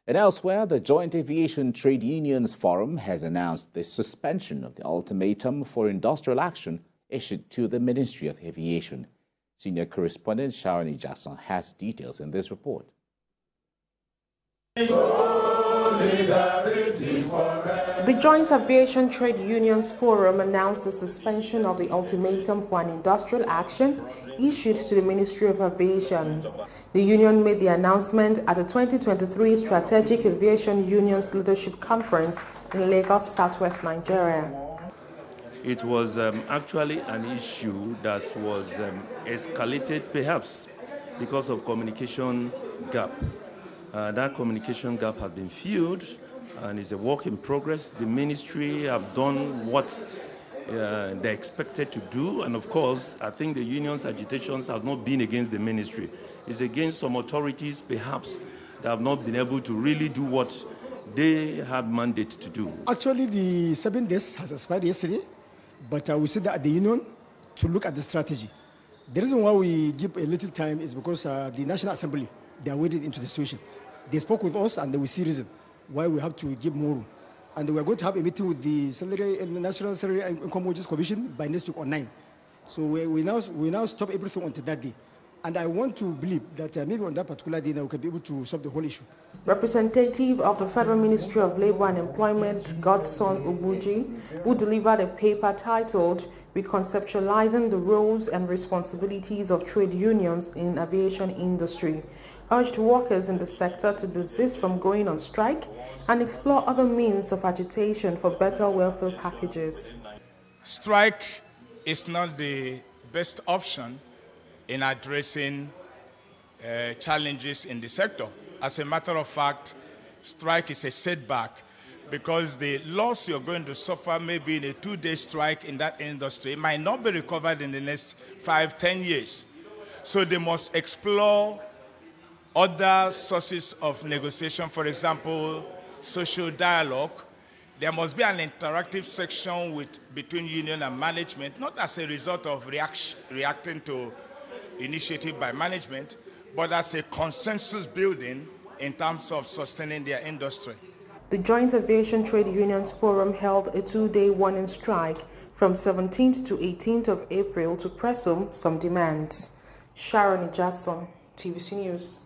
And elsewhere, the Joint Aviation Trade Unions Forum has announced the suspension of the ultimatum for industrial action issued to the Ministry of Aviation. Senior correspondent Sharon Jackson has details in this report. The Joint Aviation Trade Unions Forum announced the suspension of the ultimatum for an industrial action issued to the Ministry of Aviation. The union made the announcement at the 2023 Strategic Aviation Unions Leadership Conference in Lagos, Southwest Nigeria. It was actually an issue that was escalated perhaps because of communication gap. That communication gap has been filled and is a work in progress. The ministry have done what they expected to do, and of course, I think the union's agitations has not been against the ministry. It's against some authorities, perhaps, that have not been able to really do what they had mandate to do. Actually, the 7 days has expired yesterday, but we said that at the union to look at the strategy. The reason why we give a little time is because the National Assembly, they are wading into the situation. They spoke with us and they will see reason why we have to give more room. And we are going to have a meeting with the National Salary and Income Wages Commission by next week on 9. So we now stop everything until that day. And I want to believe that maybe on that particular day now we can be able to solve the whole issue. Representative of the Federal Ministry of Labour and Employment, Godson Ubuji, who delivered a paper titled Reconceptualizing the Roles and Responsibilities of Trade Unions in Aviation Industry, urged workers in the sector to desist from going on strike and explore other means of agitation for better welfare packages. Strike is not the best option in addressing challenges in the sector. As a matter of fact, strike is a setback because the loss you're going to suffer maybe in a 2-day strike in that industry might not be recovered in the next 5-10 years. So they must explore other sources of negotiation, for example, social dialogue. There must be an interactive section between union and management, not as a result of reacting to initiative by management, but as a consensus building in terms of sustaining their industry. The Joint Aviation Trade Unions Forum held a 2-day warning strike from 17th to 18th of April to press home some demands. Sharon Jackson, TVC News.